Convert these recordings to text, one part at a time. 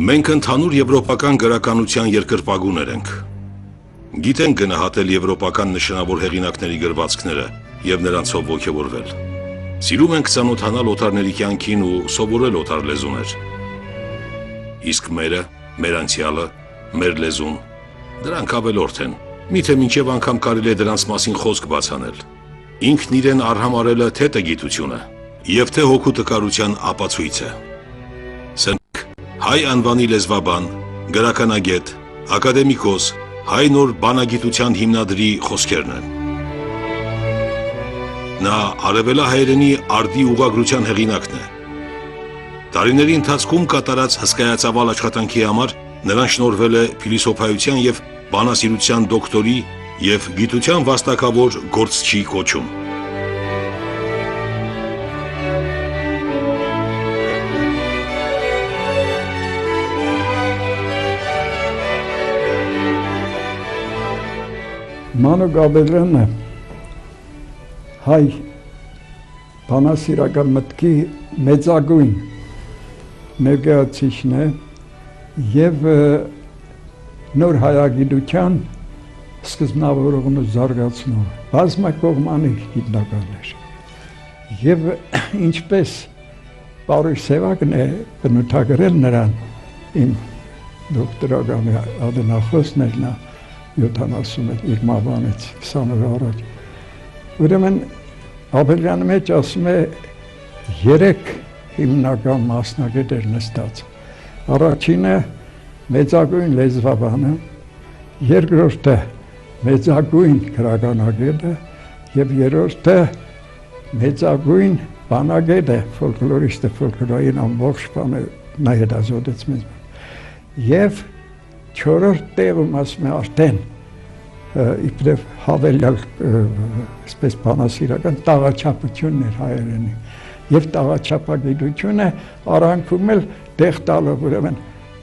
Մենք ընդհանուր եվրոպական գրականության երկրպագուներ ենք։ Գիտենք գնահատել եվրոպական նշանավոր հեղինակների գրվածքները և նրանցով ոգևորվել։ Սիրում ենք ծանոթանալ օտարների կյանքին ու սովորել օտար լեզուներ։ Իսկ մերը, մեր անցյալը, մեր լեզուն, դրանք ավելորդ են։ Միթե մինչև անգամ կարելի է դրանց մասին խոսք բացանել։ Ինքն իրեն արհամարելը թե տգիտությունը, և թե հոգու տկարության ապացույցը։ Հայ անվանի լեզվաբան, գրականագետ, ակադեմիկոս, հայ նոր բանագիտության հիմնադրի խոսքերն են։ Նա արևելահայերենի արդի ուղղագրության հեղինակն է։ Տարիների ընթացքում կատարած հսկայածավալ աշխատանքի համար նրան շնորհվել է փիլիսոփայության և բանասիրության դոկտորի և գիտության վաստակավոր գործչի կոչում։ Մանուկ Աբելյանը հայ բանասիրական մտքի մեծագույն ներկայացուցիչն է և նոր հայագիտության սկզբնավորողն ու զարգացնող, բազմակողմանի գիտնական էր։ Եվ ինչպես Պարուշ Սևակն է բնութագրել նրան, իմ դոկտորական ադենախոսն էր նա, 70 իր մահվանից 20 օր առաջ։ Ուրեմն Աբելյանի մեջ ասում է 3 հիմնական մասնագետեր նստած։ Առաջինը մեծագույն լեզվաբանը, երկրորդը մեծագույն գրականագետը և երրորդը մեծագույն բանագետը, ֆոլկլորիստը, ֆոլկլորային ամբողջ բանը նա հետազոտեց մեզ։ Եվ չորրորդ տեղում ասում է արդեն իբրև հավելյալ այսպես բանասիրական տաղաչափությունն էր հայերենի և տաղաչափագիտությունը արանքում էլ տեղ տալով ուրեմն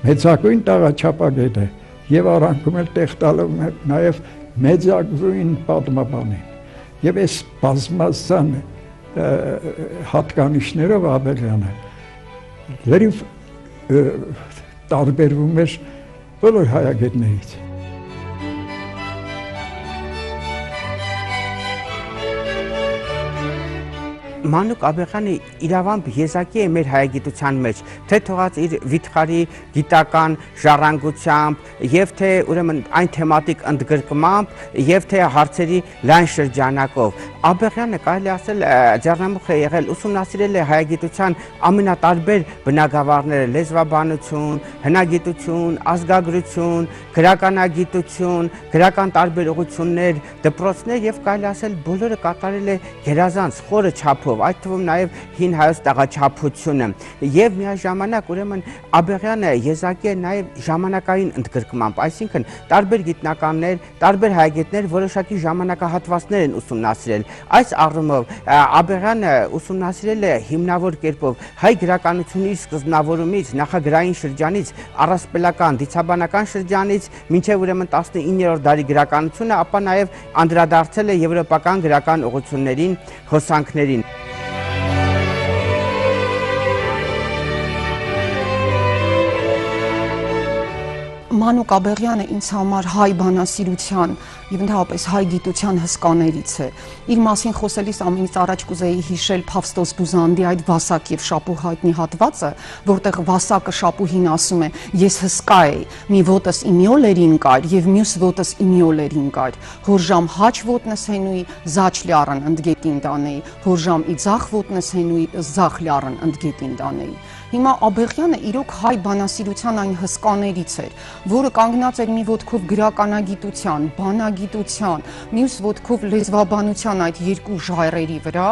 մեծագույն տաղաչափագետ է և արանքում էլ տեղ տալով նաև մեծագույն պատմաբանին և այս բազմազան հատկանիշներով Աբելյանը լրիվ տարբերվում էր բոլոր հայագետներից։ Մանուկ Աբելյանը իրավամբ եզակի է մեր հայագիտության մեջ, թե թողած իր վիթխարի գիտական ժառանգությամբ, և թե ուրեմն այն թեմատիկ ընդգրկմամբ, և թե հարցերի լայն շրջանակով։ Աբելյանը կարելի ասել ձեռնամուխ է եղել, ուսումնասիրել է հայագիտության ամենատարբեր բնագավառները՝ լեզվաբանություն, հնագիտություն, ազգագրություն, գրականագիտություն, գրական տարբերություններ, դպրոցներ և կարելի ասել բոլորը կատարել է գերազանց խորը չափով, այդ թվում նաև հին հայոց տաղաչափությունը։ Եվ միաժամանակ ուրեմն Աբելյանը եզակի է նաև ժամանակային ընդգրկմամբ, այսինքն տարբեր գիտնականներ, տարբեր հայագետներ որոշակի ժամանակահատվածներ են ուսումնասիրել։ Այս առումով Աբելյանը ուսումնասիրել է հիմնավոր կերպով հայ գրականությունի սկզբնավորումից, նախագրային շրջանից, առասպելական, դիցաբանական շրջանից մինչև ուրեմն 19-րդ դարի գրականությունը, ապա նաև անդրադարձել է եվրոպական գրական ուղղություններին, հոսանքներին։ Մանուկ Աբելյանը ինձ համար հայ բանասիրության և ընդհանրապես հայ գիտության հսկաներից է։ Իր մասին խոսելիս ամենից առաջ կուզեի հիշել Փավստոս Բուզանդի այդ Վասակ և շապու հայտնի հատվածը, որտեղ Վասակը շապուհին ասում է. «Ես հսկա էի, մի ոտս իմի օլերին կար և մյուս ոտս իմի օլերին կար, հորժամ հաչ ոտնս հենուի, զաչ լյարն ընդգետին տանեի, հորժամ ի ձախ ոտնս հենուի, զախ լյարն ընդգետին տանեի»։ Հիմա Աբելյանը իրոք հայ բանասիրության այն հսկաներից էր, որը կանգնած էր մի ոտքով գրականագիտության, բանագիտության, մյուս ոտքով լեզվաբանության այդ երկու ժայռերի վրա,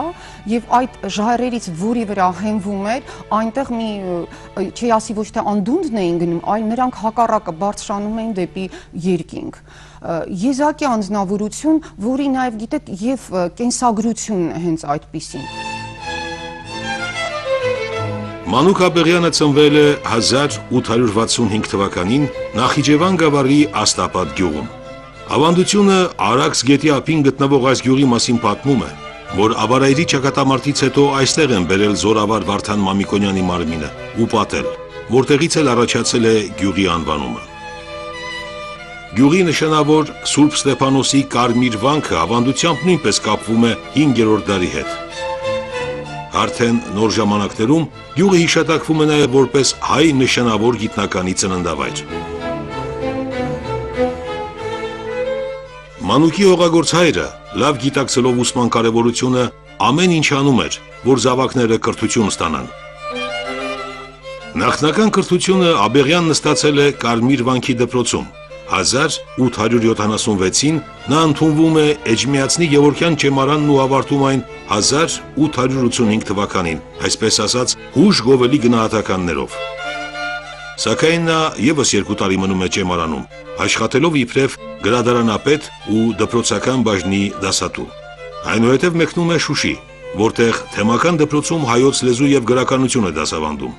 և այդ ժայռերից որի վրա հենվում էր, այնտեղ մի, չի ասի ոչ թե անդունդն էին գնում, այլ նրանք հակառակը բարձրանում էին դեպի երկինք։ Եզակի անձնավորություն, որի նաև գիտեք և կենսագրությունն է հենց այդպիսին։ Մանուկ Աբելյանը ծնվել է 1865 թվականին Նախիջևան գավառի Աստապատ գյուղում։ Ավանդությունը Արաքս գետի ափին գտնվող այս գյուղի մասին պատմում է, որ ավարայրի ճակատամարտից հետո այստեղ են բերել զորավար Վարդան Մամիկոնյանի մարմինը ու պատել, որտեղից էլ առաջացել է գյուղի անվանումը։ Գյուղի նշանավոր Սուրբ Ստեփանոսի կարմիր վանքը ավանդությամբ նույնպես կապվում է 5-րդ դարի հետ։ Արդեն նոր ժամանակներում գյուղը հիշատակվում է նաև որպես հայ նշանավոր գիտնականի ծննդավայր։ Մանուկի հողագործ հայրը, լավ գիտակցելով ուսման կարևորությունը, ամեն ինչ անում էր, որ զավակները կրթություն ստանան։ Նախնական կրթությունը Աբեղյանն ստացել է Կարմիր վանքի դպրոցում։ 1876-ին նա ընդունվում է Էջմիածնի Գևորգյան ճեմարանն ու ավարտում այն 1885 թվականին, այսպես ասած, հուժ գովելի գնահատականներով։ Սակայն նա ևս 2 տարի մնում է ճեմարանում, աշխատելով իբրև գրադարանապետ ու դպրոցական բաժնի դասատու։ Այնուհետև մեկնում է Շուշի, որտեղ թեմական դպրոցում հայոց լեզու եւ գրականություն է դասավանդում։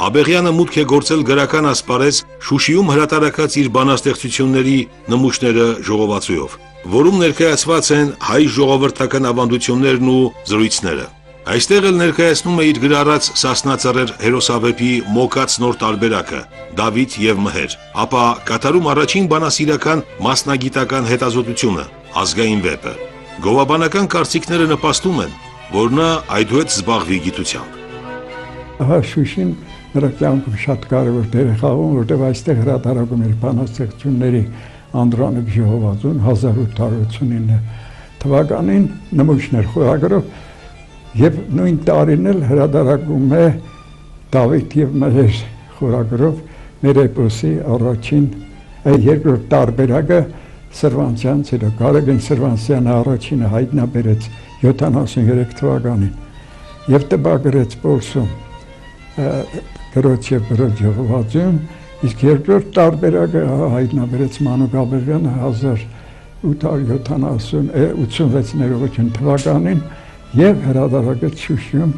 Աբեղյանը մուտք է գործել գրական ասպարեզ Շուշիում հրատարակած իր բանաստեղծությունների նմուշները ժողովածուով, որում ներկայացված են հայ ժողովրդական ավանդություններն ու զրույցները։ Այստեղ էլ ներկայացնում է իր գրառած Սասնա ծռեր հերոսավեպի մոկած նոր տարբերակը՝ Դավիթ եւ Մհեր, ապա կատարում առաջին բանասիրական մասնագիտական հետազոտությունը՝ ազգային վեպը։ Գովաբանական կարծիքները նպաստում են, որ նա այդուհետ զբաղվի գիտությամբ։ Շուշին նրա կյանքում շատ կարևոր դեր է խաղում, որտեղ այստեղ հրատարակում էր բանաստեղծությունների Անդրանիկ ժողովածուն 1889 թվականին նմուշներ խորագրով եւ նույն տարին էլ հրատարակում է Դավիթ եւ Մհեր խորագրով մեր էպոսի առաջին երկրորդ տարբերակը Սրվանցյան ծիրը Կարագին Սրվանցյանը առաջինը հայտնաբերեց 73 թվականին եւ տպագրեց Պոլսում գրոց եւ գրոց ժողովածուն, իսկ երկրորդ տարբերակը հայտնաբերեց Մանուկ Աբեղյանը 1886 թվականին եւ հրատարակեց Շուշիում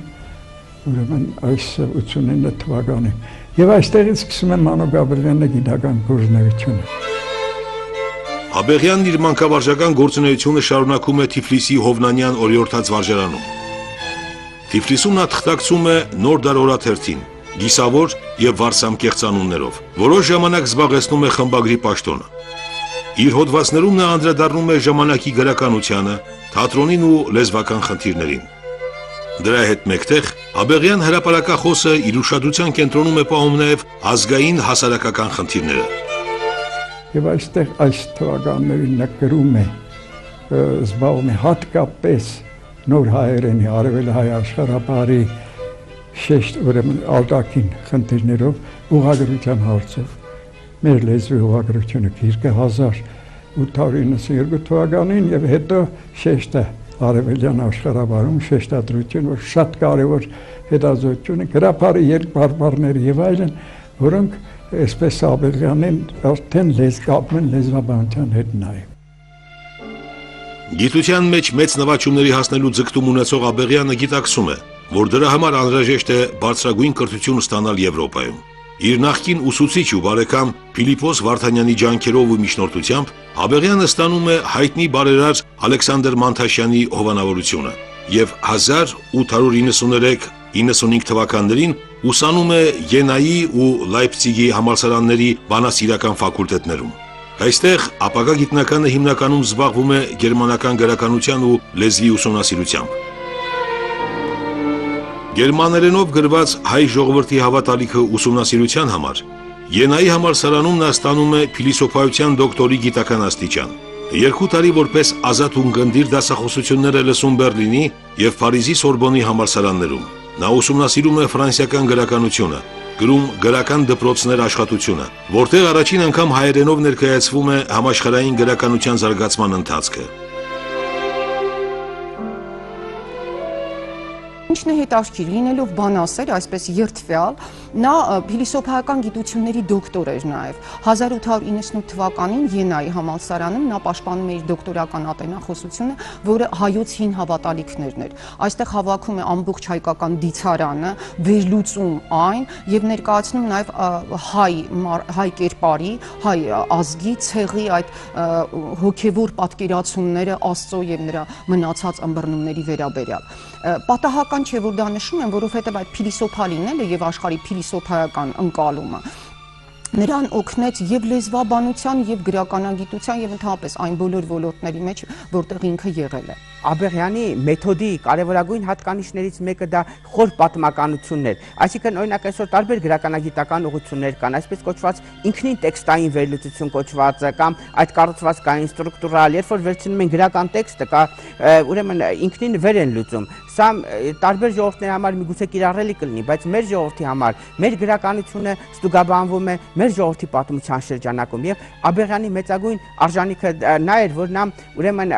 ուրեմն այս 89 թվականին եւ այստեղից սկսում է Մանուկ Աբեղյանը գիտական գործունեությունը։ Աբեղյանն իր մանկավարժական գործունեությունը շարունակում է Թիֆլիսի Հովնանյան օրիորդաց վարժարանում։ Թիֆլիսում նա թղթակցում է Նոր դար օրաթերթին, գիսավոր եւ վարսամ կեղծանուններով, որոշ ժամանակ զբաղեցնում է խմբագրի պաշտոնը։ Իր հոդվածներում նա անդրադառնում է ժամանակի գրականությանը, թատրոնին ու լեզվական խնդիրներին։ Դրա հետ մեկտեղ Աբեղյան հրապարակախոսը իր ուշադրության կենտրոնում է պահում նաեւ ազգային հասարակական խնդիրները։ Եվ այստեղ այս թվականներին նա գրում է, զբաղվում է հատկապես նոր հայերենի արևելահայ աշխարհապարի շեշտ ուրեմն արտաքին խնդիրներով ուղղագրության հարցով։ Մեր լեզվի ուղղագրությունը գիրքը 1892 թվականին եւ հետո շեշտը արևելյան աշխարհապարում շեշտադրություն, որ շատ կարևոր հետազոտություն է, գրապարի երկբարբարները եւ այլն, որոնք այսպես Աբեղյանին արդեն կապում են լեզվաբանության հետ նաեւ։ Գիտության մեջ մեծ նվաճումների հասնելու ձգտում ունեցող Աբեղյանը գիտակցում է, որ դրա համար անհրաժեշտ է բարձրագույն կրթություն ստանալ Եվրոպայում։ Իր նախկին ուսուցիչ ու բարեկամ Փիլիպոս Վարդանյանի ջանքերով ու միջնորդությամբ Աբեղյանը ստանում է հայտնի բարերար Ալեքսանդր Մանթաշյանի հովանավորությունը եւ 1893-95 թվականներին ուսանում է Յենայի ու Լայպցիգի համալսարանների բանասիրական ֆակուլտետներում։ Այստեղ ապագա գիտնականը հիմնականում զբաղվում է գերմանական գրականության ու լեզվի ուսումնասիրությամբ։ Գերմաներենով գրված հայ ժողովրդի հավատալիքը ուսումնասիրության համար Յենայի համալսարանում նա ստանում է փիլիսոփայության դոկտորի գիտական աստիճան։ 2 տարի որպես ազատ ունկնդիր դասախոսություններ է լսում Բերլինի եւ Փարիզի Սորբոնի համալսարաններում։ Նա ուսումնասիրում է ֆրանսիական գրականությունը, գրում գրական դպրոցներ աշխատությունը, որտեղ առաջին անգամ հայերենով ներկայացվում է համաշխարհային գրականության զարգացման ընթացքը։ Ինչն է հետաքրքիր, լինելով բանասեր, այսպես երթվյալ, նա փիլիսոփայական գիտությունների դոկտոր էր նաև։ 1898 թվականին Յենայի համալսարանում նա պաշտպանում է իր դոկտորական ատենախոսությունը, որը հայոց հին հավատալիքներն էր։ Այստեղ հավաքում է ամբողջ հայկական դիցարանը, վերլուծում այն եւ ներկայացնում նաև հայ կերպարի, հայ ազգի, ցեղի այդ հոգեվոր պատկերացումները Աստծո եւ նրա մնացած ըմբռնումների վերաբերյալ։ Պատահական չէ, որ դա նշում եմ, որովհետեւ այդ փիլիսոփա լինելը եւ աշխարհի փիլիսոփայական ընկալումը նրան օգնեց եւ լեզվաբանության եւ գրականագիտության եւ ընդհանրապես այն բոլոր ոլորտների մեջ, որտեղ ինքը եղել է։ Աբեղյանի մեթոդի կարևորագույն հատկանիշներից մեկը դա խոր պատմականությունն էր։ Այսինքն օրինակ այսօր տարբեր գրականագիտական ուղղություններ կան, այսպես կոչված ինքնին տեքստային վերլուծություն կոչված կամ այդ կառուցվածքային ստրուկտուրալ, երբ որ վերցնում են գրական տեքստը, կա ուրեմն ինքնին վեր են լուծում։ Սա տարբեր ժողովուրդների համար միգուցե կիրառելի կլինի, բայց մեր ժողովրդի համար մեր գրականությունը ստուգաբանվում է մեր ժողովրդի պատմության շրջանակում եւ Աբեղյանի մեծագույն արժանիքը նա էր, որ նա ուրեմն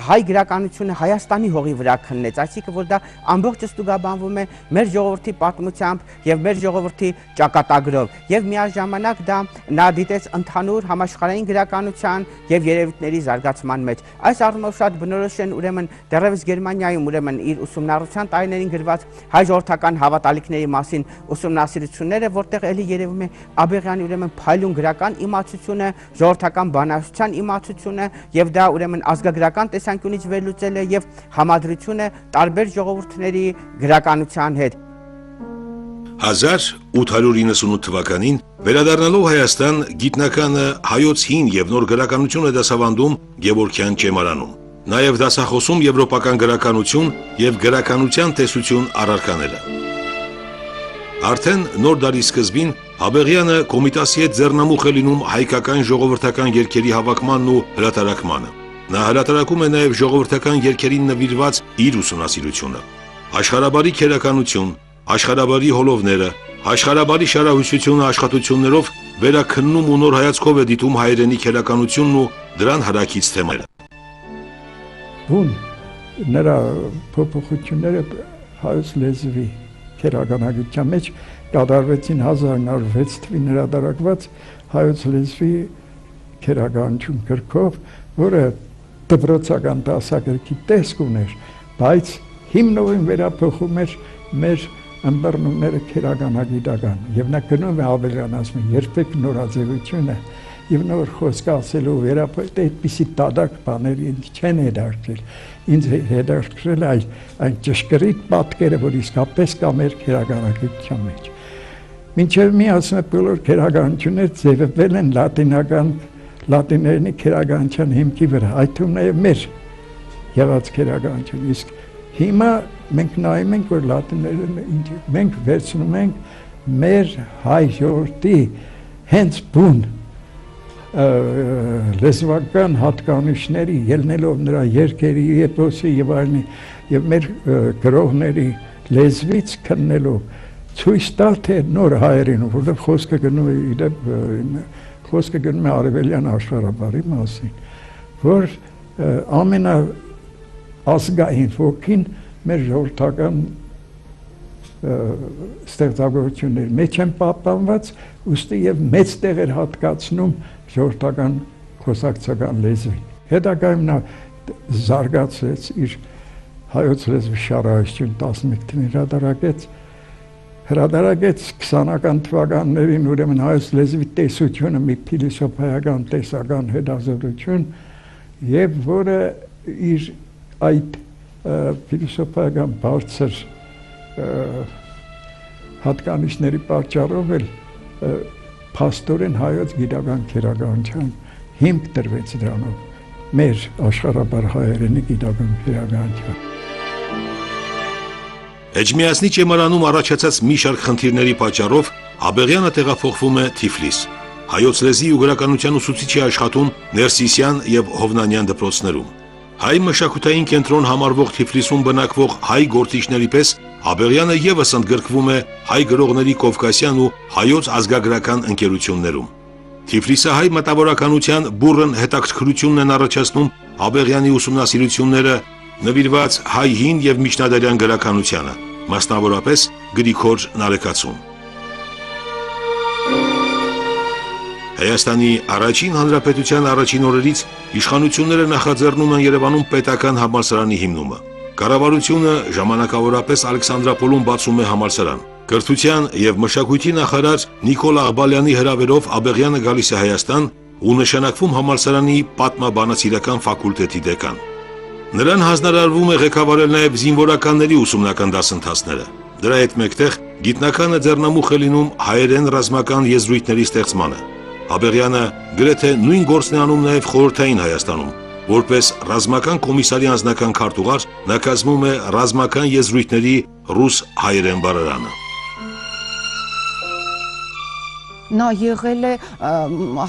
հայ գրականությունը Հայաստանի հողի վրա քննեց, այսինքն որ դա ամբողջը ստուգաբանվում է մեր ժողովրդի պատմությամբ եւ մեր ժողովրդի ճակատագրով եւ միաժամանակ դա նա դիտեց ընդհանուր համաշխարհային գրականության եւ երևույթների զարգացման մեջ։ Այս առումով շատ բնորոշ են ուրեմն դեռևս Գերմանիայում ուրեմն իր ուսումնառության տարիներին գրված հայ ժողովրդական հավատալիքների մասին ուսումնասիրությունները, որտեղ էլի երևում է Աբեղյանի ուրեմն փայլուն գրական իմացությունը, ժողովրդական բանասության իմացությունը եւ դա ուրեմն ազգագրական տեսանկյունից վերլուծել է եւ համադրությունը տարբեր ժողովուրդների գրականության հետ։ 1898 թվականին վերադառնալով Հայաստան գիտնականը հայոց հին եւ նոր գրականությունը դասավանդում Գևորգյան ճեմարանում, նաեւ դասախոսում եվրոպական գրականություն եւ գրականության տեսություն առարկաները։ Արդեն նոր դարի սկզբին Աբեղյանը Կոմիտասի հետ ձեռնամուխ է լինում հայկական ժողովրդական երգերի հավաքմանն ու հրատարակմանը։ Նա հրատարակում է նաև ժողովրդական երգերին նվիրված իր ուսումնասիրությունը։ Աշխարհաբարի քերականություն, աշխարհաբարի հոլովները, աշխարհաբարի շարահյուսությունը աշխատություններով վերաքննում ու նոր հայացքով է դիտում հայերենի քերականությունն ու դրան հարակից թեմերը։ Բուն նրա փոփոխությունները հայոց լեզվի քերականագիտության մեջ կատարվեցին 1906 թվականին հրատարակված հայոց լեզվի քերականություն գրքով, որը դպրոցական դասագրքի տեսք ուներ, բայց հիմնովին վերափոխում էր մեր ըմբռնումները քերականագիտական, եւ նա գնում է Աբեղյան ասում է երբեք նորաձևությունը եւ նոր խոսք ասելու վերապետը այդպիսի տադակ բաներ ինձ չեն հետաքրքրել։ Ինձ հետաքրքրել է այն ճշգրիտ պատկերը, որ իսկապես կա մեր քերականագիտության մեջ։ Մինչև մի ասում է բոլոր քերականությունները ձևվել են լատիներենի քերականության հիմքի վրա, այդ թվում նաև մեր եղած քերականություն։ Իսկ հիմա մենք նայում ենք, որ լատիներենը մենք վերցնում ենք մեր հայ ժողովրդի հենց բուն լեզվական հատկանիշների, ելնելով նրա երգերի, էպոսի եւ այլնի եւ մեր գրողների լեզվից քննելով ցույց տալ թե նոր հայերին, որովհետեւ խոսքը գնում է արևելյան աշխարհաբարի մասին, որ ամենա ազգային ոգին մեր ժողովրդական ստեղծագործությունների մեջ են պահպանված, ուստի եւ մեծ տեղ էր հատկացնում ժողովրդական խոսակցական լեզվին։ Հետագայում նա զարգացրեց իր հայոց լեզվի շարահյուսություն 11 թվականին հրատարակեց 20-ական թվականներին ուրեմն հայոց լեզվի տեսությունը մի փիլիսոփայական տեսական հետազոտություն եւ որը իր այդ փիլիսոփայական բարձր հատկանիշների պատճառով էլ փաստորեն հայոց գիտական քերականության հիմք տրվեց դրանով մեր աշխարհաբար հայերենի գիտական քերականության։ Էջմիածնի ճեմարանում առաջացած մի շարք խնդիրների պատճառով Աբեղյանը տեղափոխվում է Թիֆլիս։ Հայոց լեզվի ու գրականության ուսուցիչ է աշխատում Ներսիսյան եւ Հովնանյան դպրոցներում։ Հայ մշակութային կենտրոն համարվող Թիֆլիսում բնակվող հայ գործիչների պես Աբեղյանը եւս ընդգրկվում է հայ գրողների Կովկասյան ու հայոց ազգագրական ընկերություններում։ Թիֆլիսահայ մտավորականության բուռն հետաքրքրությունն են առաջացնում Աբեղյանի ուսումնասիրությունները նվիրված հայ հին եւ միջնադարյան գրականությանը, մասնավորապես Գրիգոր Նարեկացուն։ Հայաստանի առաջին հանրապետության առաջին օրերից իշխանությունները նախաձեռնում են Երևանում պետական համալսարանի հիմնումը։ Կառավարությունը ժամանակավորապես Ալեքսանդրապոլում բացում է համալսարան։ Կրթության եւ մշակույթի նախարար Նիկոլ Աղբալյանի հրավերով Աբեղյանը գալիս է Հայաստան ու նշանակվում համալսարանի պատմաբանացիական ֆակուլտետի դեկան։ Նրան հանձնարարվում է ղեկավարել նաեւ զինվորականների ուսումնական դասընթացները։ Դրա հետ մեկտեղ գիտնականը ձեռնամուխ է լինում հայերեն ռազմական եզրույթների ստեղծմանը։ Աբեղյանը գրեթե նույն գործն է անում նաև խորհրդային Հայաստանում, որպես ռազմական կոմիսարի անձնական քարտուղար նա կազմում է ռազմական եզրույթների ռուս-հայերեն բառարանը։ Նա եղել է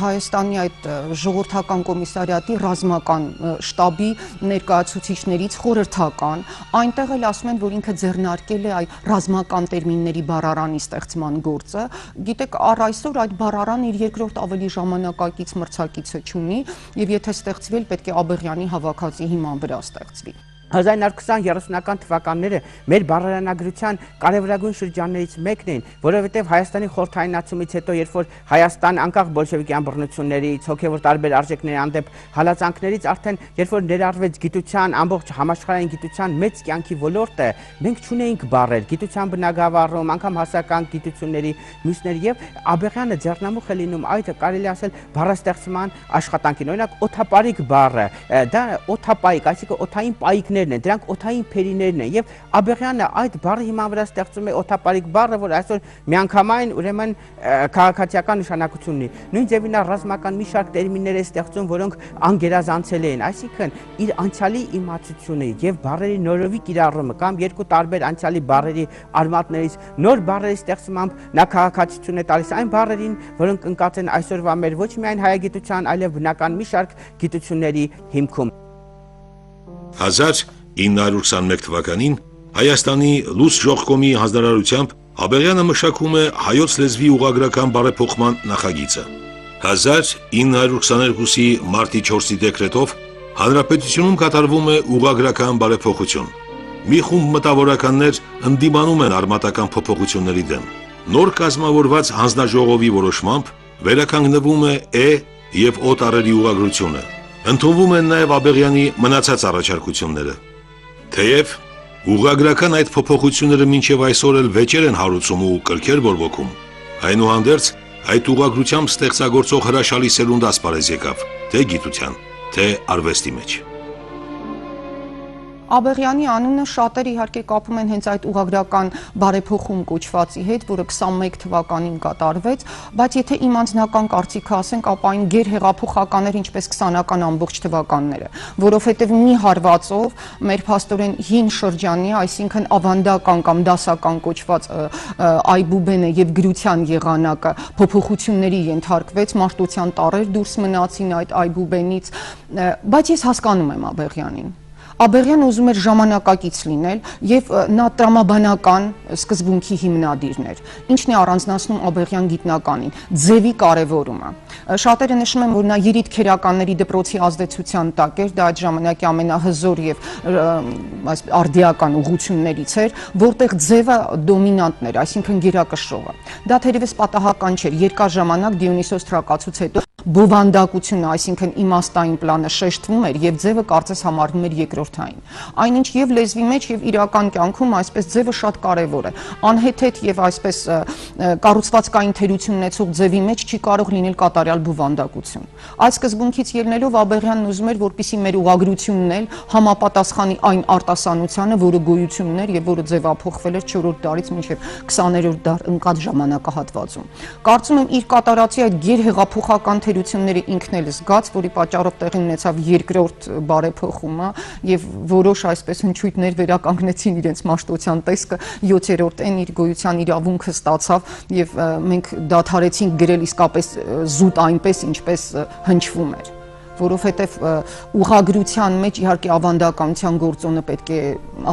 Հայաստանի այդ ժողովրդական կոմիսարիատի ռազմական շտաբի ներկայացուցիչներից խորհրդական, այնտեղ էլ ասում են, որ ինքը ձեռնարկել է այդ ռազմական տերմինների բառարանի ստեղծման գործը, գիտեք, առ այսօր այդ բառարանը իր երկրորդ ավելի ժամանակակից մրցակիցը չունի, եւ եթե ստեղծվել, պետք է Աբեղյանի հավաքածի հիման վրա ստեղծվի։ 1920-30-ական թվականները մեր բառարանագրության կարևորագույն շրջաններից մեկն են, որովհետև Հայաստանի խորհրդայնացումից հետո, երբ որ Հայաստան անկախ բոլշևիկյան բռնություններից, հոգևոր տարբեր արժեքների հանդեպ հալածանքներից արդեն երբ որ ներառվեց գիտության, ամբողջ համաշխարհային գիտության մեծ կյանքի ոլորտը, մենք չունեինք բառեր, գիտության բնագավառում, անգամ հասարակական գիտությունների մյուսների եւ Աբեղյանը ձեռնամուխ է լինում այդ կարելի ասել բառաստեղծման աշխատանքին։ Օրինակ օթապարիկ բառը, դա օթապայիկ, այսինքն օթային պայիկներ են, դրանք օթային փերիներն են եւ Աբեղյանը այդ բառի հիման վրա ստեղծում է օթապարիկ բառը, որ այսօր միանգամայն ուրեմն քաղաքացիական նշանակություն ունի։ Նույն ձևին նա ռազմական մի շարք տերմիններ է ստեղծում, որոնք անգերազանցել են, այսինքն իր անցյալի իմացությունը եւ բառերի նորովի կիրառումը կամ երկու տարբեր անցյալի բառերի արմատներից նոր բառերի ստեղծմամբ նա քաղաքացիություն է տալիս այն բառերին, որոնք ընկած են այսօրվա մեր ոչ միայն հայագիտության, այլև բնական մի շարք գիտությունների հիմքում։ 1921 թվականին Հայաստանի լույս ժողկոմի հանձնարարությամբ Աբեղյանը մշակում է հայոց լեզվի ուղղագրական բարեփոխման նախագիծը։ 1922-ի մարտի 4-ի դեկրետով հանրապետությունում կատարվում է ուղղագրական բարեփոխություն։ Մի խումբ մտավորականներ ընդդիմանում են արմատական փոփոխությունների դեմ։ Նոր կազմավորված հանձնաժողովի որոշմամբ վերականգնվում է է եւ օ տառերի ուղղագրությունը։ Ընդունվում են նաև Աբեղյանի մնացած առաջարկությունները։ Թեև ուղղագրական այդ փոփոխությունները մինչև այսօր էլ վեճեր են հարուցում ու կրքեր բորբոքում, այնուհանդերձ այդ ուղղագրությամբ ստեղծագործող հրաշալի սերունդ ասպարեզ եկավ, թե գիտության, թե արվեստի մեջ։ Աբեղյանի անունը շատերը իհարկե կապում են հենց այդ ուղղագրական բարեփոխում կոչվածի հետ, որը 21 թվականին կատարվեց, բայց եթե իմ անձնական կարծիքը ասենք, ապա այն գերհեղափոխական էր ինչպես 20-ական ամբողջ թվականները, որովհետև մի հարվածով մեր փաստորեն հին շրջանի, այսինքն ավանդական կամ դասական կոչված այբուբենը եւ գրության եղանակը փոփոխությունների ենթարկվեց, մաշտության տառեր դուրս մնացին այդ այբուբենից, բայց ես հասկանում եմ Աբեղյանին։ Աբեղյանը ուզում էր ժամանակակից լինել եւ նա տրամաբանական սկզբունքի հիմնադիրն էր։ Ինչն է առանձնացնում Աբեղյան գիտնականին՝ ձևի կարևորումը։ Շատերը նշում են, որ նա երիտքերականների դպրոցի ազդեցության տակ էր, դա այդ ժամանակի ամենահզոր եւ արդիական ուղղություններից էր, որտեղ ձևը դոմինանտն էր, այսինքն գերակշռողը։ Դա թերևս պատահական չէր, երկար ժամանակ Դիոնիսոս Թրակացուց հետո բովանդակությունը, այսինքն իմաստային պլանը շեշտվում էր եւ ձևը կարծես համարվում էր երկրորդային։ Այնինչ եւ լեզվի մեջ եւ իրական կյանքում այսպես ձևը շատ կարեւոր է։ Անհեթեթ եւ այսպես կառուցվածքային թերություն ունեցող ձևի մեջ չի կարող լինել կատարյալ բովանդակություն։ Այս սկզբունքից ելնելով Աբեղյանն ուզում էր, որպեսզի մեր ուղղագրությունն էլ համապատասխանի այն արտասանությանը, որը գոյություն ուներ եւ որը ձևափոխվել էր 4-րդ դարից մինչեւ 20-րդ դար ընկած ժամանակահատվածում։ Կարծում եմ իր կատարածի այդ գերհեղափոխական թերությունները ինքն էլ զգաց, որի պատճառով տեղի ունեցավ երկրորդ բարեփոխումը եւ որոշ այսպես հնչույթներ վերականգնեցին իրենց մաշտության տեսքը, 7-րդն իր գոյության իրավունքը ստացավ եւ մենք դադարեցինք գրել իսկապես զուտ այնպես, ինչպես հնչվում էր, որովհետեւ ուղղագրության մեջ իհարկե ավանդականության գործոնը պետք է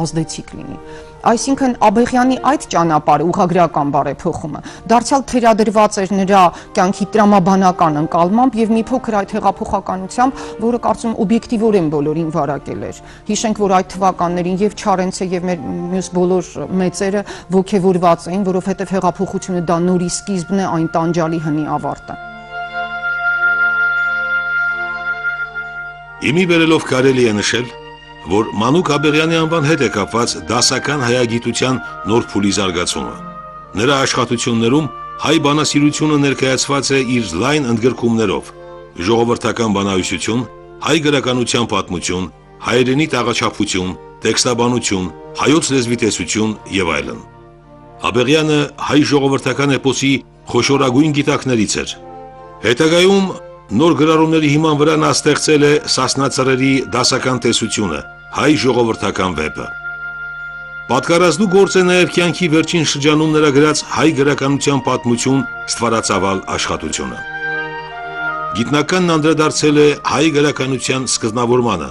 ազդեցիկ լինի։ Այսինքն Աբեղյանի այդ ճանապարհը ուղղագրական բարեփոխումը դարձյալ թերադրված էր նրա կյանքի տրամաբանական ընկալմամբ եւ մի փոքր այդ հեղափոխականությամբ, որը կարծում օբյեկտիվորեն բոլորին վարակել էր։ Հիշենք, որ այդ թվականներին եւ Չարենցը եւ մեր մյուս բոլոր մեծերը ոգևորված էին, որովհետեւ հեղափոխությունը դա նորի սկիզբն է, այն տանջալի հնի ավարտը։ Իմի բերելով կարելի է նշել, որ Մանուկ Աբեղյանի անվան հետ է կապված դասական հայագիտության նոր փուլի զարգացումը։ Նրա աշխատություններում հայ բանասիրությունը ներկայացված է իր լայն ընդգրկումներով՝ ժողովրդական բանահյուսություն, հայ գրականության պատմություն, հայերենի տաղաչափություն, տեքստաբանություն, հայոց լեզվի տեսություն եւ այլն։ Աբեղյանը հայ ժողովրդական էպոսի խոշորագույն գիտակներից էր։ Հետագայում նոր գրառումների հիման վրա նա ստեղծել է Սասնա դասական տեսությունը, հայ ժողովրդական վեպը։ Պատկառազդու գործ է նաև կյանքի վերջին շրջանում նրա գրած հայ գրականության պատմություն ստվարածավալ աշխատությունը։ Գիտնականն անդրադարձել է հայ գրականության սկզբնավորմանը,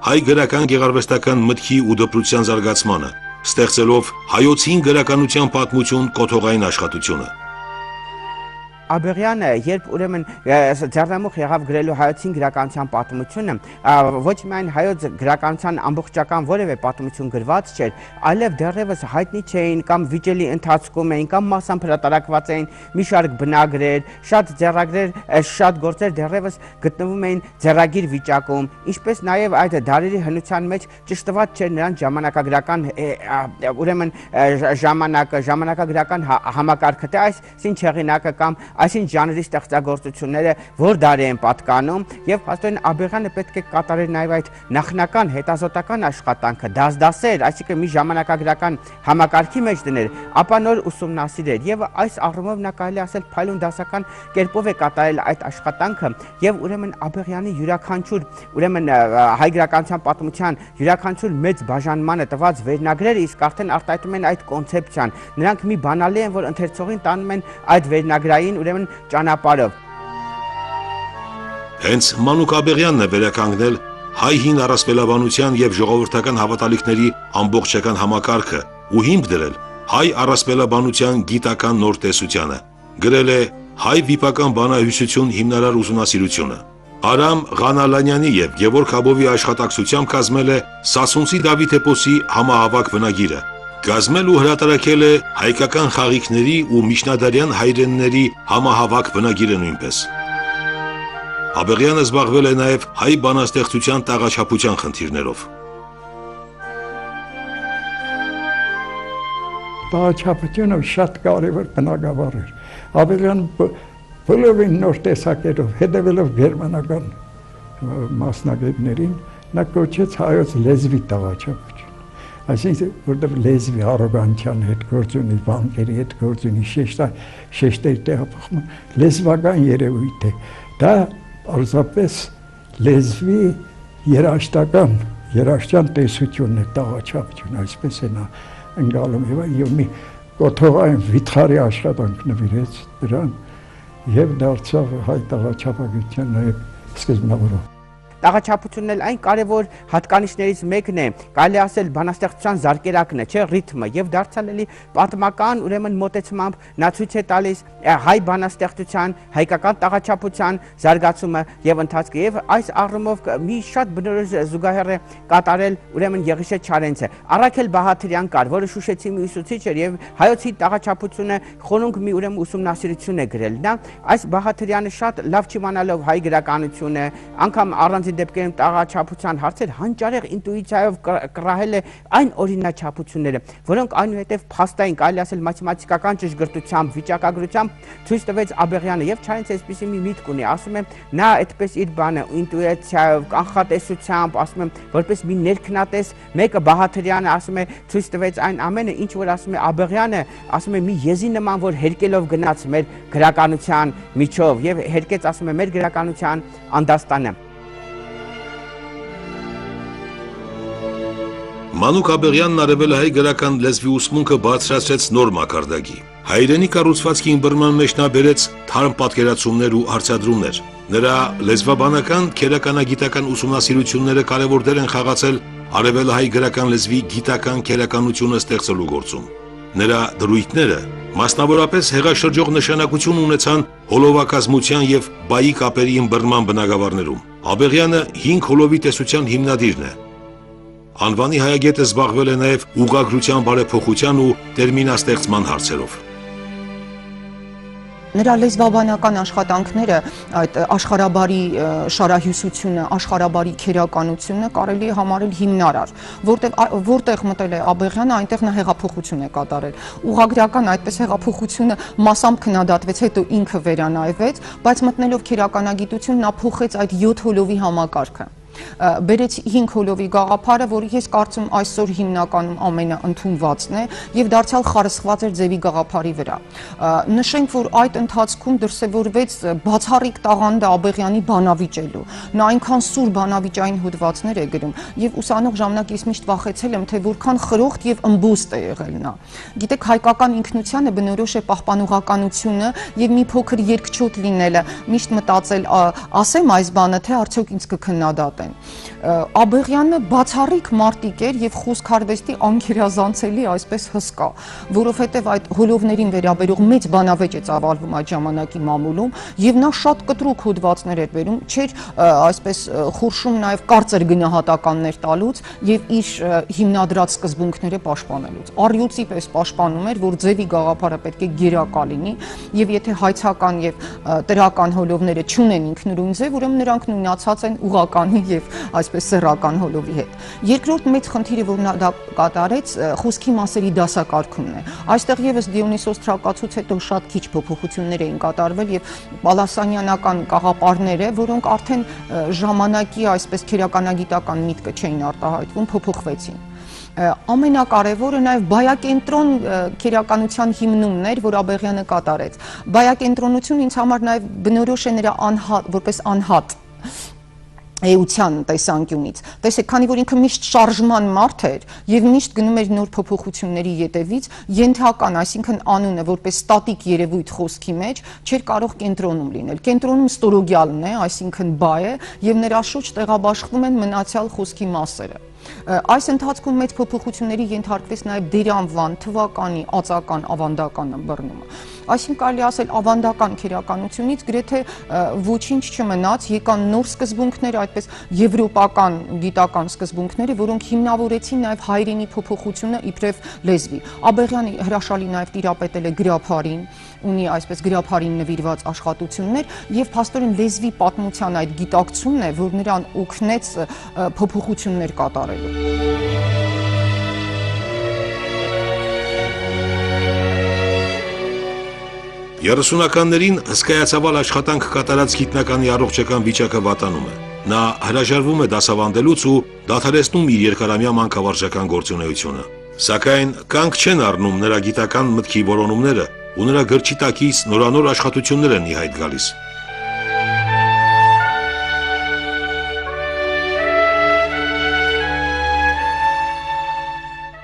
հայ գրական գեղարվեստական մտքի ու դպրության զարգացմանը, ստեղծելով հայոց հին գրականության պատմություն կոթողային աշխատությունը։ Աբեղյանը, երբ ուրեմն ձեռնամուխ եղավ գրելու հայոցին գրականության պատմությունը, ոչ միայն հայոց գրականության ամբողջական որևէ պատմություն գրված չէր, այլև դեռևս հայտնի չէին կամ վիճելի ընթացքում էին կամ մասամբ հրատարակված էին մի շարք բնագրեր, շատ ձեռագրեր, շատ գործեր դեռևս գտնվում էին ձեռագիր վիճակում, ինչպես նաև այդ դարերի հնության մեջ ճշտված չէր նրանց ժամանակագրական ուրեմն ժամանակագրական համակարգը, թե այսին չեղինակը կամ այսին ժանրի ստեղծագործությունները որ դարի են պատկանում եւ հաստատեն Աբեղյանը պետք է կատարեր նաեւ այդ նախնական հետազոտական աշխատանքը դասեր, այսինքն մի ժամանակագրական համակարգի մեջ դներ, ապա նոր ուսումնասիրեր եւ այս առումով նա կարելի ասել փայլուն դասական կերպով է կատարել այդ աշխատանքը եւ ուրեմն Աբեղյանի յուրաքանչյուր ուրեմն հայ գրականության պատմության յուրաքանչյուր մեծ բաժանմանը տված վերնագրերը իսկ արդեն արտահայտում են այդ կոնցեպցիան, նրանք մի բանալի են, որ ընթերցողին տանում են այդ վերնագրային ուրեմն ճանապարհով։ Հենց Մանուկ Աբեղյանն է վերականգնել հայ հին առասպելաբանության եւ ժողովրդական հավատալիքների ամբողջական համակարգը ու հիմք դրել հայ առասպելաբանության գիտական նոր տեսությանը։ Գրել է հայ վիպական բանահյուսություն հիմնարար ուսումնասիրությունը։ Արամ Ղանալանյանի եւ Գևորգ Աբովի աշխատակցությամբ կազմել է Սասունցի Դավիթ էպոսի համահավաք բնագիրը։ Կազմել ու հրատարակել է հայկական խաղիքների ու միջնադարյան հայրենների համահավաք բնագիրը նույնպես։ Աբեղյանը զբաղվել է նաև հայ բանաստեղծության տաղաչափության խնդիրներով։ Տաղաչափությունը շատ կարևոր բնագավառ էր։ Աբեղյանը բոլորին նոր տեսակերով հետևելով գերմանական մասնագետներին նա կոչեց հայոց լեզվի տաղաչափություն։ Այսինքն, որտեղ լեզվի առոգանության հետ գործ ունի, բանկերի հետ գործ ունի, շեշտերի տեղափոխումը, լեզվական երևույթ է։ Դա պարզապես լեզվի երաշտական տեսությունն է, տաղաչափություն, այսպես է նա ընկալում եւ մի կոթողային վիթխարի աշխատանք նվիրեց դրան եւ դարձավ հայ տաղաչափագիտության նաեւ սկզբնավորը։ Տաղաչափությունն էլ այն կարևոր հատկանիշներից մեկն է, կարելի ասել բանաստեղծության զարկերակն է, չէ, ռիթմը եւ դարձյալ էլի պատմական ուրեմն մոտեցմամբ նա ցույց է տալիս հայ բանաստեղծության, հայկական տաղաչափության զարգացումը եւ ընթացքը եւ այս առումով մի շատ բնորոշ զուգահեռ է կատարել ուրեմն Եղիշե Չարենցը։ Առաքել Բահաթիրյան կար, որը Շուշեցի մի ուսուցիչ էր եւ հայոցի տաղաչափությունը խոնունք մի ուրեմն ուսումնասիրություն է գրել։ Նա այս Բահաթիրյանը շատ լավ չիմանալով հայ գրականությունը, անգամ առանց դեպքերում տաղաչափության հարցեր հանճարեղ ինտուիցիայով կռահել է այն օրինաչափությունները, որոնք այնուհետև փաստային, կարելի ասել մաթեմատիկական ճշգրտությամբ, վիճակագրությամբ ցույց տվեց Աբեղյանը եւ Չարենցը այսպեսի մի միտք ունի, ասում եմ, նա այդպես իր բանը ինտուիցիայով, կանխատեսությամբ, ասում եմ, որպես մի ներքնատես, մեկը Բահաթիրյանը ասում է, ցույց տվեց այն ամենը, ինչ որ ասում է Աբեղյանը, ասում է մի եզի նման, որ հերկելով գնաց մեր գրականության միջով եւ հերկեց, ասում է, մեր գրականության անդաստանը։ Մանուկ Աբեղյանն արևել հայ գրական լեզվի ուսմունքը բարձրացրեց նոր մակարդակի։ Հայրենի կառուցվածքի ըմբռնման մեջ նա բերեց թարմ պատկերացումներ ու հարցադրումներ։ Նրա լեզվաբանական, քերականագիտական ուսումնասիրությունները կարևոր դեր են խաղացել արևելահայ գրական լեզվի գիտական քերականությունը ստեղծելու գործում։ Նրա դրույթները մասնավորապես հեղաշրջող նշանակություն ունեցան հոլովակազմության եւ բայի կապերի ըմբռնման բնագավառներում։ Աբեղյանը 5 հոլովի տեսության հիմնադիրն է։ Անվանի հայագետը զբաղվել է նաեւ ուղղագրության բարեփոխության ու տերմինաստեղծման հարցերով։ Նրա լեզվաբանական աշխատանքները, այդ աշխարհաբարի շարահյուսությունը, աշխարհաբարի քերականությունը կարելի է համարել հիմնարար, որտեղ մտել է Աբեղյանը, այնտեղ նա հեղափոխություն է կատարել։ Ուղղագրական այդպես հեղափոխությունը մասամբ քննադատվեց, հետո ինքը վերանայվեց, բայց մտնելով քերականագիտություն նա փոխեց այդ 7 հոլովի համակարգը։ Բերեց 5 հոլովի գաղափարը, որը ես կարծում այսօր հիմնականում ամենաընդունվածն է եւ դարձյալ խարսխված էր ձևի գաղափարի վրա։ Նշենք, որ այդ ընթացքում դրսևորվեց բացառիկ տաղանդը Աբեղյանի բանավիճելու։ Նա այնքան սուր բանավիճային հոդվածներ է գրում եւ ուսանող ժամանակ ես միշտ վախեցել եմ, թե որքան խրոխտ եւ ըմբոստ է եղել նա։ Գիտեք, հայկական ինքնությանը բնորոշ է պահպանողականությունը եւ մի փոքր երկչոտ լինելը։ Միշտ մտածել, ասեմ այս բանը, թե արդյոք ինձ կքննադատեն։ Աբեղյանը բացառիկ մարտիկ էր եւ խոսքարվեստի անկերազանցելի այսպես հսկա, որովհետեւ այդ հոլովներին վերաբերող մեծ բանավեճ է ծավալվում այդ ժամանակի մամուլում եւ նա շատ կտրուկ հոդվածներ էր վերում, չէր այսպես խորշում նաեւ կարծր գնահատականներ տալուց եւ իր հիմնադրած սկզբունքները պաշտպանելուց։ Առյուծի պես պաշտպանում էր, որ ձևի գաղափարը պետք է գերակա լինի եւ եթե հայցական եւ տրական հոլովները չունեն ինքնուրույն ձև, ուրեմն նրանք նույնացած են ուղղականի եւ այսպես սեռական հոլովի հետ։ Երկրորդ մեծ խնդիրը, որ նա դա կատարեց, խոսքի մասերի դասակարգումն է։ Այստեղ եւս Դիոնիսոս Թրակացուց հետո շատ քիչ փոփոխություններ էին կատարվել եւ պալասանյանական կաղապարները, որոնք արդեն ժամանակի այսպես քերականագիտական միտքը չէին արտահայտվում, փոփոխվեցին։ Ամենակարևորը նաև բայակենտրոն քերականության հիմնումն էր, որ Աբեղյանը կատարեց։ Բայակենտրոնությունը ինձ համար նաև բնորոշ է նրա որպես անհատ էության տեսանկյունից։ Տեսեք, քանի որ ինքը միշտ շարժման մարդ էր եւ միշտ գնում էր նոր փոփոխությունների ետևից, ենթական, այսինքն անունը որպես ստատիկ երևույթ խոսքի մեջ չէր կարող կենտրոնում լինել։ Կենտրոնում ստորոգյալն է, այսինքն բայ է, եւ նրա շուրջ տեղաբաշխվում են մնացյալ խոսքի մասերը։ Այս ընթացքում մեծ փոփոխությունների ենթարկվեց նաև դերանվան, թվականի, ածական, ավանդական ըմբռնումը։ Այսինքն կարելի ասել ավանդական քերականությունից գրեթե ոչինչ չմնաց, եկան նոր սկզբունքներ, այդպես եվրոպական գիտական սկզբունքները, որոնք հիմնավորեցին նաև հայրենի փոփոխությունը իբրև լեզվի։ Աբեղյանը հրաշալի նաև տիրապետել է գրաբարին, ունի այսպես գրաբարին նվիրված աշխատություններ եւ փաստորեն լեզվի պատմության այդ գիտակցումն է, որ նրան օգնեց փոփոխություններ կատարելու։ Երեսունականներին հսկայացավալ աշխատանք կատարած գիտնականի առողջական վիճակը վատանում է։ Նա հրաժարվում է դասավանդելուց ու դադարեցնում իր երկարամյա մանկավարժական գործունեությունը։ Սակայն կանգ չեն առնում նրա գիտական մտքի որոնումները ու նրա գրչի տակից նորանոր աշխատություններ են ի հայտ գալիս։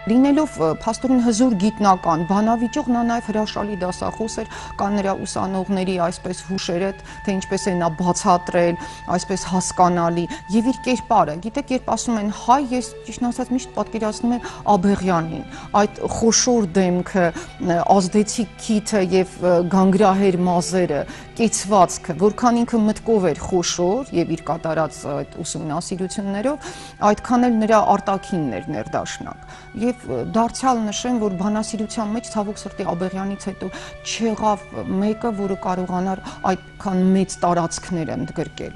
Լինելով փաստորեն հզոր գիտնական, բանավիճող, նա նաև հրաշալի դասախոս էր, կան նրա ուսանողների այսպես հուշերը, թե ինչպես է նա բացատրել, այսպես հասկանալի եւ իր կերպարը։ Գիտեք, երբ ասում են հայ, ես ճիշտ ասած միշտ պատկերացնում եմ Աբեղյանին, այդ խոշոր դեմքը, ազդեցիկ քիթը եւ գանգրահեր մազերը, կեցվածքը, որքան ինքը մտկով էր խոշոր եւ իր կատարած այդ ուսումնասիրություններով, այդքան էլ նրա արտաքինն էր ներդաշնակ։ Եվ դարձյալ նշեմ, որ բանասիրության մեջ ցավոք սրտի Աբեղյանից հետո չեղավ մեկը, որը կարողանար այդքան մեծ տարածքներ ընդգրկել։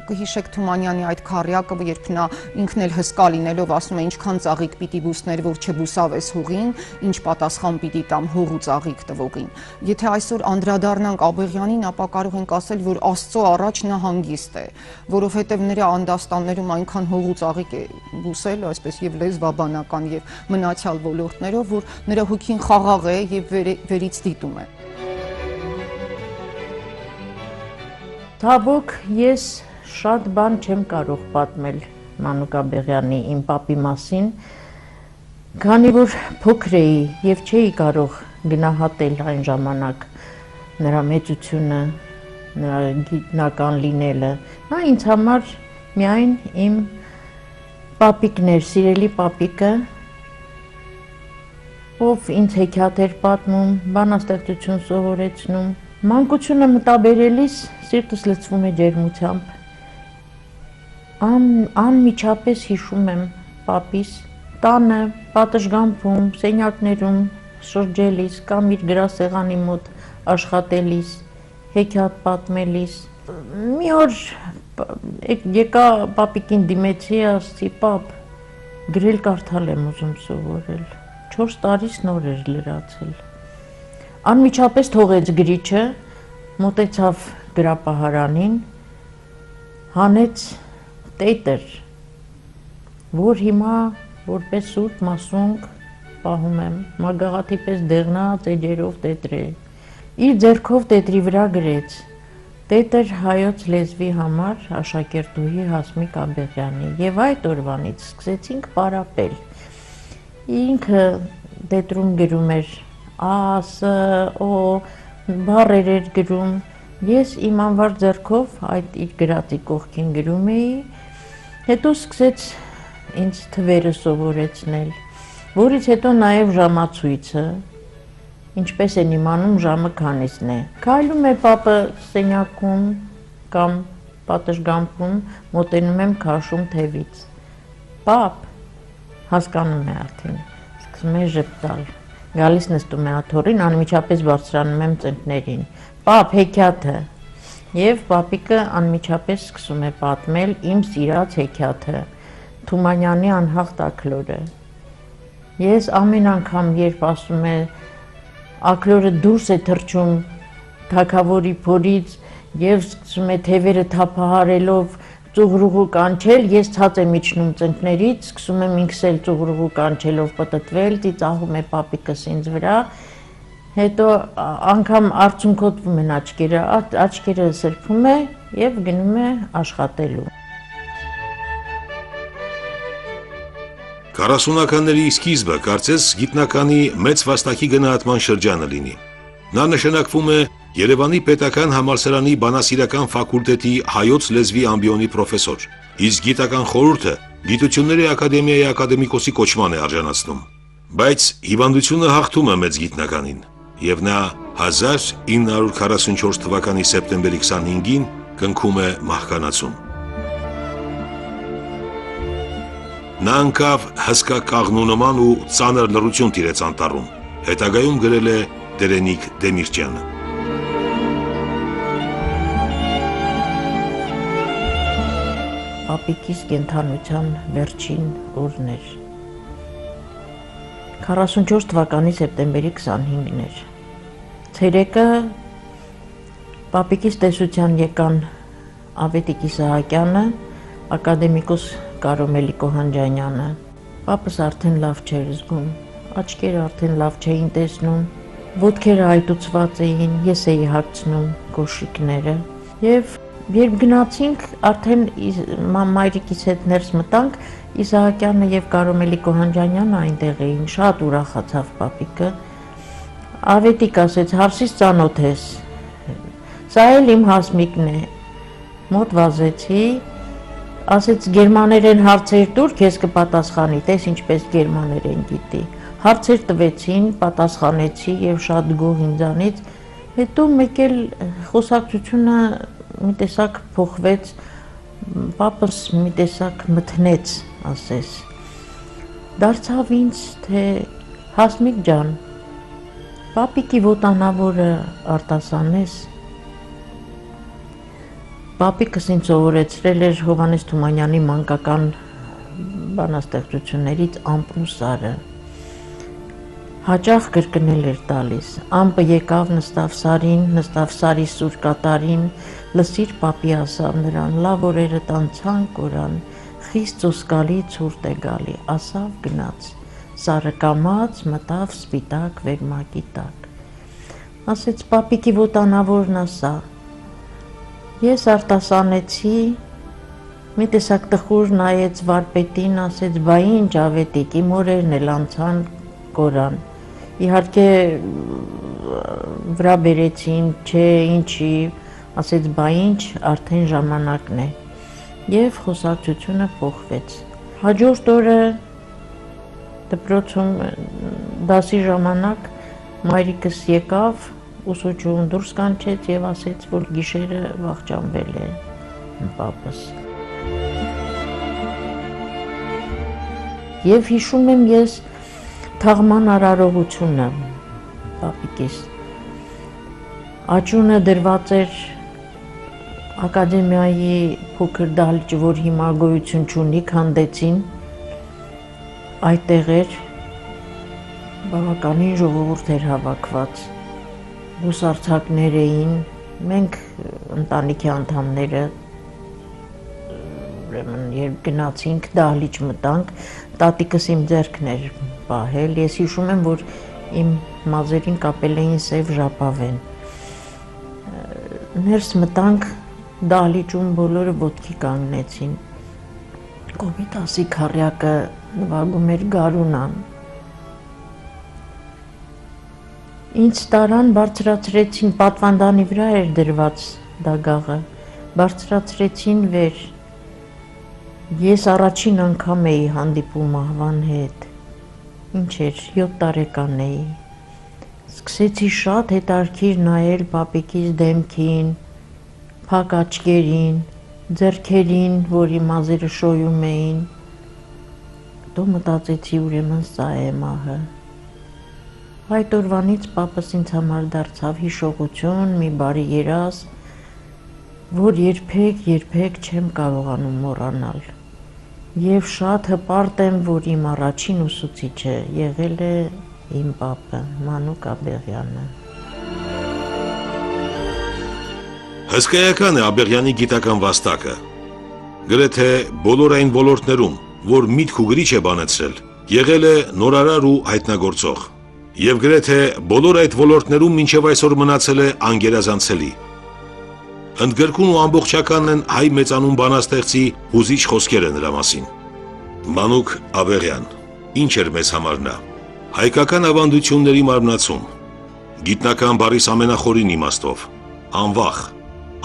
Կհիշեք Թումանյանի այդ քառյակը, երբ նա ինքն էլ հսկա լինելով ասում է ինչքան ծաղիկ պիտի բուսներ, որ չբուսավես հողին, ինչ պատասխան պիտի տամ հող ու ծաղիկ տվողին։ Եթե այսօր անդրադառնանք Աբեղյանին, ապա կարող ենք ասել, որ Աստծո առաջ նա հանգիստ է, որովհետև նրա անդաստաններում այնքան հող ու ծաղիկ է բուսել, այսպես եւ լեզվաբանական եւ մնացյալ ոլորտներով, որ նրա հոգին խաղաղ է եւ վերից դիտում է։ Թաբոք ես շատ բան չեմ կարող պատմել Մանուկ Աբեղյանի իմ պապի մասին, քանի որ փոքր էի եւ չէի կարող գնահատել այն ժամանակ նրա մեծությունը, նրա գիտնական լինելը։ Նա ինձ համար միայն իմ պապիկն էր, սիրելի պապիկը, ով ինձ հեքիաթ էր պատմում, բանաստեղծություն սովորեցնում։ Մանկությունը մտաբերելիս սիրտս լցվում է ջերմությամբ։ Անմիջապես հիշում եմ պապիս տանը, պատշգամբում, սենյակներում շրջելիս կամ իր գրասեղանի մոտ աշխատելիս, հեքիաթ պատմելիս։ Մի օր եկա պապիկին դիմեցի, ասացի, պապ, գրել կարդալ եմ ուզում սովորել։ 4 տարիս նոր էր լրացել։ Անմիջապես թողեց գրիչը, մոտեցավ գրապահարանին, հանեց տետր, որ հիմա որպես սուրբ մասունք պահում եմ, մագաղաթի պես դեղնած էջերով տետր է։ Իր ձեռքով տետրի վրա գրեց. Տետր հայոց լեզվի համար աշակերտուհի Հասմիկ Աբեղյանի, եւ այդ օրվանից սկսեցինք պարապել։ Ինքը տետրում գրում էր ա, ս, օ, բառեր էր գրում, ես իմ անվար ձեռքով այդ իր գրածի կողքին գրում էի, հետո սկսեց ինձ թվերը սովորեցնել, որից հետո նաև ժամացույցը, ինչպես են իմանում ժամը քանիսն է։ Քայլում է պապը սենյակում կամ պատշգամբում, մոտենում եմ քաշում թևից։ Պապ, հասկանում է արդեն, սկսում է ժպտալ, գալիս նստում է աթոռին, անմիջապես բարձրանում եմ ծնկներին։ Պապ, հեքիաթը։ Եվ պապիկը անմիջապես սկսում է պատմել իմ սիրած հեքիաթը, Թումանյանի անհաղթ աքլորը։ Ես ամեն անգամ, երբ ասում է աքլորը դուրս է թռչում թագավորի փորից եւ սկսում է թևերը թափահարելով ծուղրուղու կանչել, ես ցած եմ իջնում ծնկներից, սկսում եմ ինքս էլ ծուղրուղու կանչելով պտտվել, ծիծաղում է պապիկս ինձ վրա, հետո անգամ արցունքոտվում են աչքերը սրբում է եւ գնում է աշխատելու։ 40-ականների սկիզբը կարծես գիտնականի մեծ վաստակի գնահատման շրջանը լինի։ Նա նշանակվում է Երևանի պետական համալսարանի բանասիրական ֆակուլտետի հայոց լեզվի ամբիոնի պրոֆեսոր, իսկ գիտական խորհուրդը Գիտությունների ակադեմիայի ակադեմիկոսի կոչման է արժանացնում։ Բայց հիվանդությունը հաղթում է մեծ գիտնականին, եւ նա 1944 թվականի սեպտեմբերի 25-ին կնքում է մահկանացուն։ Նա անկավ հսկա կաղնու նման ու ծանր լռություն տիրեց անտառում, հետագայում գրել է Դերենիկ Դեմիրճյանը։ Պապիկիս կենդանության վերջին օրն էր։ 44 թվականի սեպտեմբերի 25-ն էր։ Ցերեկը պապիկիս տեսության եկան Ավետիք Իսահակյանը, ակադեմիկոս Կարոմելի Կոհանջանյանը։ Պապս արդեն լավ չէր զգում, աչքերը արդեն լավ չէին տեսնում, ոտքերը այտուցված էին, ես էի հագցնում կոշիկները եւ երբ գնացինք, արդեն մայրիկիս հետ ներս մտանք, Իսահակյանը եւ Կարոմելի Կոհանջանյանը այնտեղ էին, շատ ուրախացավ պապիկը։ Ավետիք ասեց, հարսից ծանոթ ես։ Սա էլ իմ Հասմիկն է։ Մոտ վազեցի, ասեց գերմաներեն հարցեր տուր, քեզ կպատասխանի, տես ինչպես գերմաներեն գիտի։ Հարցեր տվեցին, պատասխանեցի եւ շատ գոհ ինձանից։ Հետո մեկ էլ խոսակցությունը մի տեսակ փոխվեց, պապս մի տեսակ մթնեց, ասես։ Դարձավ ինձ, թե Հասմիկ ջան, պապիկի ոտանավորը արտասանես։ Պապիկս ինձ սովորեցրել էր Հովհաննես Թումանյանի մանկական բանաստեղծություններից Ամպն ու Սարը։ Հաճախ կրկնել էր տալիս։ Ամպը եկավ, նստավ Սարին, նստավ Սարի սուր կատարին, լսիր պապի ասավ նրան, լավ օրերը տանցան կորան, խիստ զոսկալի ցուրտ է գալի, ասավ գնաց, Սարը կամաց մտավ սպիտակ վերմակի տակ։ Ասեց պապիկի ոտանավորն ասա։ Ես արտասանեցի, մի տեսակ տխուր նայեց վարպետին, ասեց, բա ինչ Ավետիք, իմ օրերն էլ անցան կորան։ Իհարկե վրա բերեցին, չէ, ինչի, ասեց բա ինչ, արդեն ժամանակն է, եւ խոսակցությունը փոխվեց։ Հաջորդ օրը դպրոցում դասի ժամանակ մայրիկս եկավ, ուսուցչուհուն դուրս կանչեց եւ ասեց, որ գիշերը վախճանվել է պապս։ Եվ հիշում եմ ես թաղման արարողությունը պապիկիս։ Աճյունը դրված էր ակադեմիայի փոքր դահլիճը, որ հիմա գոյություն չունի, քանդեցին, այդտեղ էր բավականին ժողովուրդ էր հավաքված, լուսարձակներ էին, մենք ընտանիքի անդամները ուրեմն երբ գնացինք դահլիճ մտանք, տատիկս իմ ձեռքն էր պահել, ես հիշում եմ, որ իմ մազերին կապել էին սև ժապավեն։ Ներս մտանք դահլիճում բոլորը ոտքի կանգնեցին։ Կոմիտասի քառյակը նվագում էր Գարունան։ Ինձ տարան բարձրացրեցին, պատվանդանի վրա էր դրված դագաղը, բարձրացրեցին վեր։ Ես առաջին անգամ էի հանդիպում աղվան հետ, ինչ էր, 7 տարեկան էի։ Սկսեցի շատ հետարքիր նայել պապիկիս դեմքին, փակ աչքերին, ձեռքերին, որի մազերը շոյում էին։ Դու մտածեցի ուրեմն սա է մահը։ Այդ օրվանից պապս ինձ համար դարձավ հիշողություն, մի բարի երազ, որ երբեք չեմ կարողանում մոռանալ։ Եվ շատ հպարտ եմ, որ իմ առաջին ուսուցիչը եղել է իմ պապը, Մանուկ Աբեղյանը։ Հսկայական է Աբեղյանի գիտական վաստակը։ Գրեթե բոլոր այն ոլորտներում, որ միտք ու գրիչ է բանեցրել, եղել է նորարար ու հայտնագործող։ Եվ գրեթե բոլոր այդ ոլորտներում մինչև այսօր մնացել է անգերազանցելի։ Ընդգրկուն ու ամբողջական են հայ մեծանուն բանաստեղծի հուզիչ խոսքերը նրա մասին։ Մանուկ Աբեղյան, ինչ էր մեզ համար նա։ Հայկական ավանդությունների մարմնացում, գիտնական բառիս ամենախորին իմաստով, անվախ,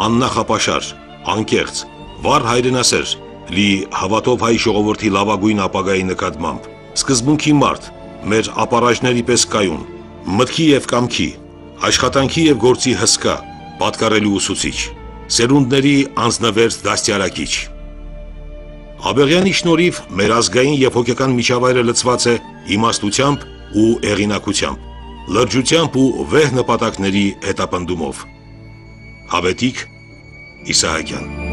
աննախապաշար, անկեղծ, վառ հայրենասեր, լի հավատով հայ ժողովրդի լավագույն ապագայի նկատմամբ, սկզբունքի մարդ, մեր ապարաժների պես կայուն, մտքի և կամքի, աշխատանքի և գործի հսկա, պատկառելի ուսուցիչ, սերունդների անձնվերց դաստիարակիչ։ Աբեղյանի շնորհիվ մեր ազգային և հոգեկան միջավայրը լցված է իմաստությամբ ու հեղինակությամբ, լրջությամբ ու վեհ նպատակների հետապնդումով։ Հավետիք Իսահակյան։